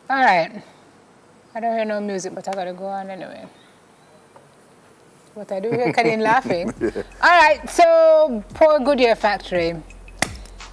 All right. I don't hear no music, but I gotta go on anyway. What I do hear Kadeen laughing. All right, so poor Goodyear factory.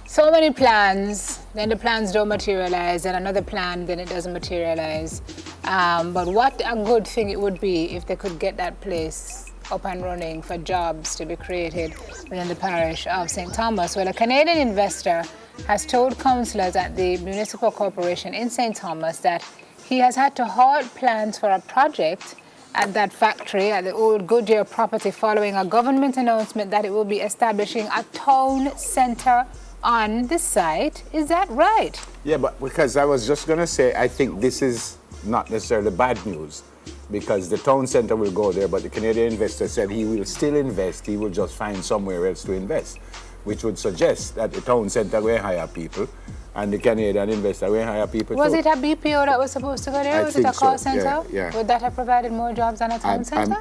So many plans, then the plans don't materialize, and another plan, then it doesn't materialize. But what a good thing it would be if they could get that place up and running for jobs to be created within the parish of St. Thomas. Well, a Canadian investor has told councillors at the municipal corporation in St. Thomas that he has had to halt plans for a project at that factory at the old Goodyear property following a government announcement that it will be establishing a town centre on the site. Is that right? Yeah, but because I was just going to say, I think this is not necessarily bad news because the town centre will go there, but the Canadian investor said he will still invest, he will just find somewhere else to invest, which would suggest that the town centre will hire people and the Canadian investor will hire people Was too. it a BPO that was supposed to go there? I Was it a think call so, centre? yeah. Would that have provided more jobs than a town centre?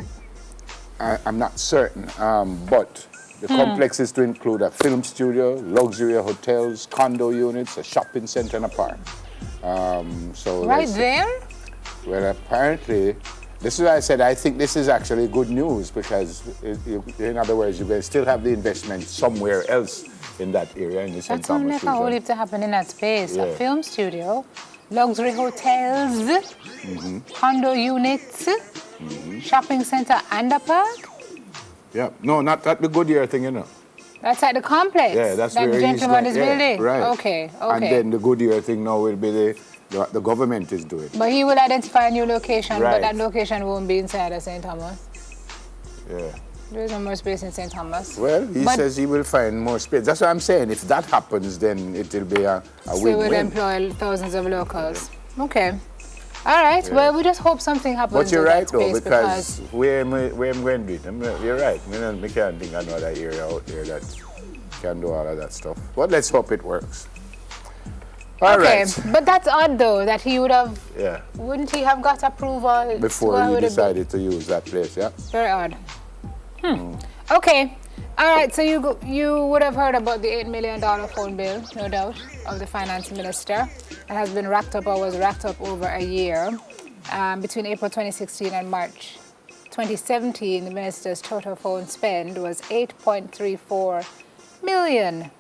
I'm not certain, but the complex is to include a film studio, luxury hotels, condo units, a shopping centre and a park. So Right there? Well, apparently, this is why I said I think this is actually good news because, in other words, you guys still have the investment somewhere else in that area in the St. That's only Thomas like a whole region. heap to happen in that space. Yeah. A film studio, luxury hotels, condo units, shopping centre and a park. Yeah, no, not that the Goodyear thing, you know. That's at the complex. Yeah, that's that where the he's gentleman going. is Yeah, building. right. Okay. And then the Goodyear thing now will be the government is doing. But he will identify a new location, but Right. that location won't be inside of St. Thomas. Yeah. There is no more space in St. Thomas. Well, he But- says he will find more space. That's what I'm saying. If that happens, then it will be a So we will win-win. employ thousands of locals. Okay. All right. Well, we just hope something happens. But you're in that right, though, space because where am I going to do it? You're right. We can't think of another area out there that can do all of that stuff. But let's hope it works. All okay. right. But that's odd, though, that he would have. Yeah. Wouldn't he have got approval to Before go he with it? decided to use that place, yeah? Very odd. Okay. All right. So you would have heard about the $8 million phone bill, no doubt, of the finance minister. It has been racked up or was racked up over a year. Between April 2016 and March 2017, the minister's total phone spend was $8.34 million.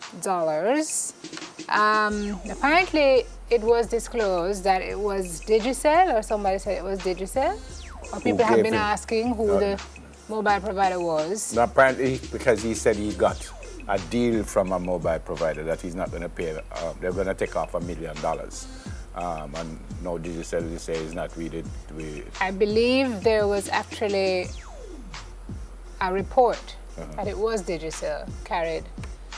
Apparently, it was disclosed that it was Digicel, or somebody said it was Digicel. Or people have gave been him? asking who the mobile provider was. Now, apparently, because he said he got a deal from a mobile provider that he's not going to pay, they're going to take off $1 million. And no Digicel, they say, is not really. I believe there was actually a report that it was Digicel carried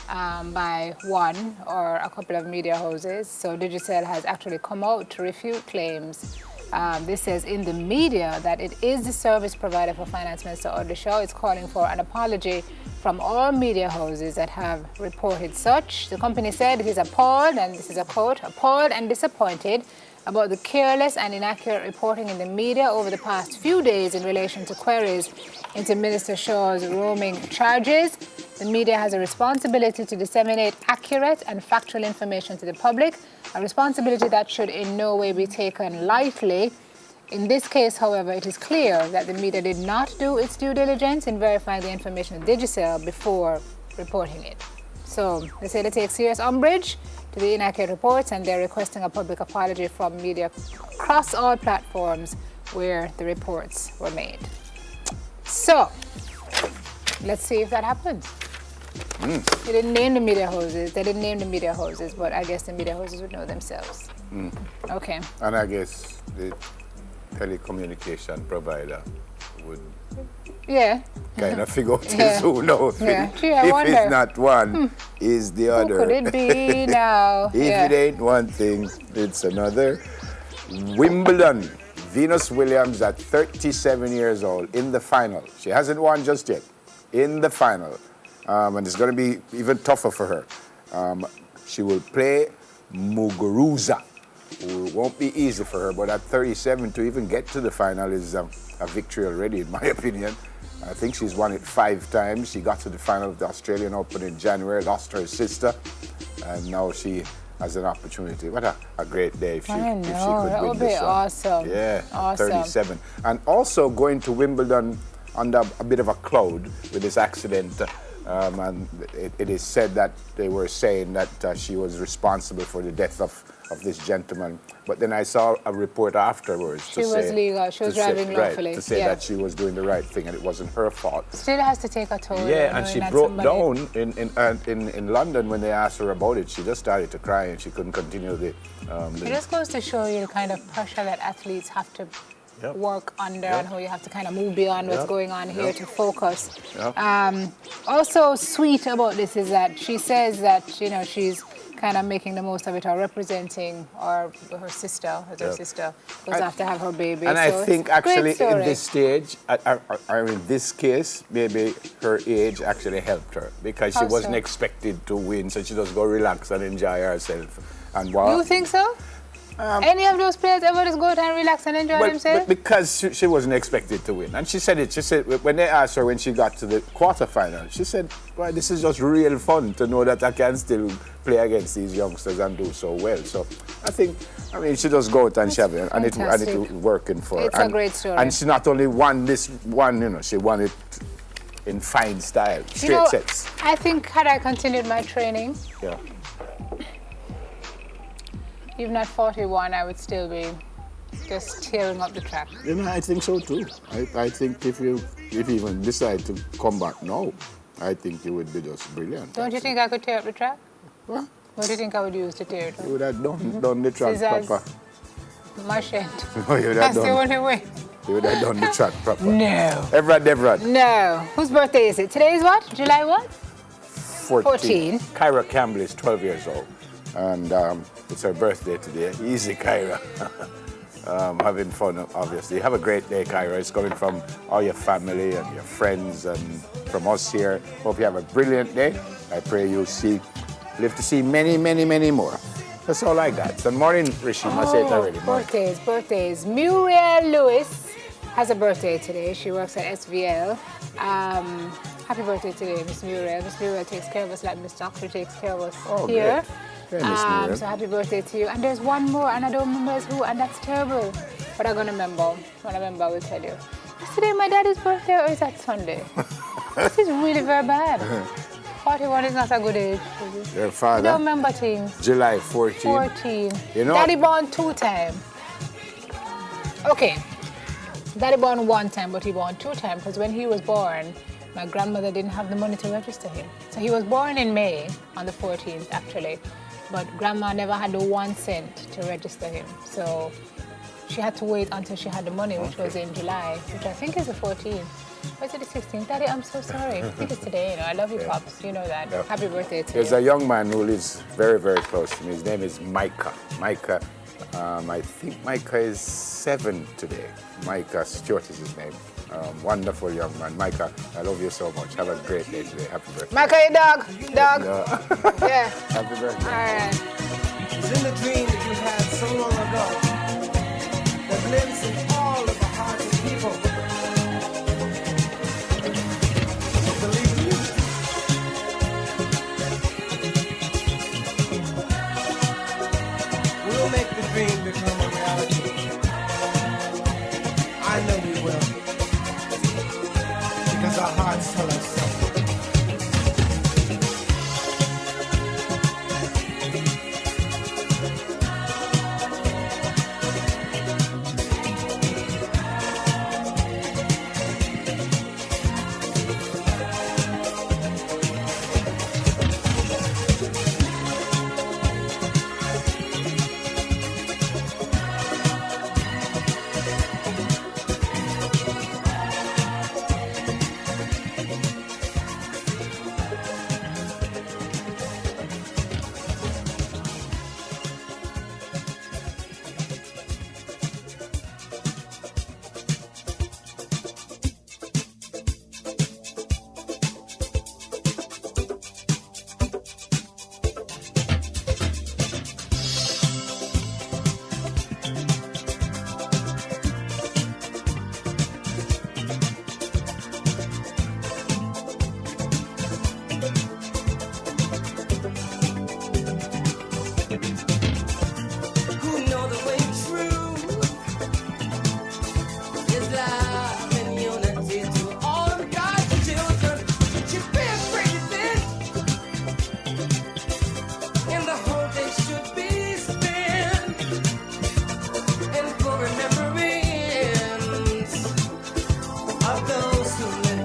by one or a couple of media houses. So Digicel has actually come out to refute claims. This says in the media that it is the service provider for Finance Minister Audley Shaw. It's calling for an apology from all media houses that have reported such. The company said it is appalled, and this is a quote, appalled and disappointed about the careless and inaccurate reporting in the media over the past few days in relation to queries into Minister Shaw's roaming charges. The media has a responsibility to disseminate accurate and factual information to the public, a responsibility that should in no way be taken lightly. In this case, however, it is clear that the media did not do its due diligence in verifying the information of Digicel before reporting it. So they say they take serious umbrage to the inaccurate reports, and they're requesting a public apology from media across all platforms where the reports were made. So let's see if that happens. They didn't name the media houses. They didn't name the media houses, but I guess the media houses would know themselves. Okay. And I guess the telecommunication provider would Yeah. kind of figure out Yeah. who knows. Yeah. Gee, I If wonder. it's not one, is the Who other. could it be now? If it ain't one thing, it's another. Wimbledon. Venus Williams at 37 years old in the final. She hasn't won just yet. In the final. And it's going to be even tougher for her. She will play Muguruza, who won't be easy for her, but at 37 to even get to the final is a victory already, in my opinion. I think she's won it 5 times. She got to the final of the Australian Open in January, lost her sister, and now she as an opportunity. What a great day if she, I if she know, could that win would be this one. awesome. Yeah, Awesome. 37. And also going to Wimbledon under a bit of a cloud with this accident. And it is said that they were saying that she was responsible for the death of this gentleman. But then I saw a report afterwards She was legal. She was driving lawfully. to say that she was doing the right thing and it wasn't her fault. Still has to take a toll. Yeah, and she broke down in London when they asked her about it. She just started to cry and she couldn't continue the. It just goes to show you the kind of pressure that athletes have to work under and how you have to kind of move beyond what's going on here to focus. Also sweet about this is that she says that, you know, she's kind of making the most of it or representing or her sister, her sister goes off to have her baby. And so I think actually great story. in this stage, in this case, maybe her age actually helped her because she How wasn't so? expected to win, so she just go relax and enjoy herself. And You think so? Any of those players ever just go out and relax and enjoy themselves? But because she wasn't expected to win. And she said it. She said when they asked her when she got to the quarterfinal, she said, well, this is just real fun to know that I can still play against these youngsters and do so well. So I think, she just go out and she have it, and it working for her. It's a great story. And she not only won this one, she won it in fine style, straight sets. I think had I continued my training, Yeah. even at 41, I would still be just tearing up the track. I think so too. I think if you even decide to come back now, I think you would be just brilliant. Don't you think I could tear up the track? What? What do you think I would use to tear it up? You would have done the track Scissors. proper. Machete. No, you would have That's the done. only way. You would have done the track proper. No. Everett. No. Whose birthday is it? Today is what? July what? 14. Kyra Campbell is 12 years old. And it's her birthday today. Easy, Kyra. Having fun, obviously. Have a great day, Kyra. It's coming from all your family and your friends and from us here. Hope you have a brilliant day. I pray you live to see many, many, many more. That's all I got. So morning, Rishi. I say it already. Birthdays. Muriel Lewis has a birthday today. She works at SVL. Happy birthday today, Miss Muriel. Miss Muriel takes care of us like Miss Doctor takes care of us here. Great. Yeah, Miss Muriel. So happy birthday to you. And there's one more, and I don't remember who, and that's terrible. But I'm going to remember. When I remember, I will tell you. Is today my daddy's birthday, or is that Sunday? This is really very bad. 41 is not a good age. Your father? I don't remember things. July 14. 14. You know, Daddy born 2 times. Okay. Daddy born 1 time, but he born 2 times because when he was born, my grandmother didn't have the money to register him. So he was born in May, on the 14th actually, but grandma never had the 1 cent to register him. So she had to wait until she had the money, which was in July, which I think is the 14th. Or is it the 16th? Daddy, I'm so sorry. I think it's today, I love you, Pops. You know that. Yeah. Happy birthday to there's you. a young man who lives very, very close to me. His name is Micah. I think Micah is 7 today. Micah Stewart is his name. Wonderful young man. Micah, I love you so much. Have a great day today. Happy birthday. Micah, your dog. Yeah. Yeah. Happy birthday.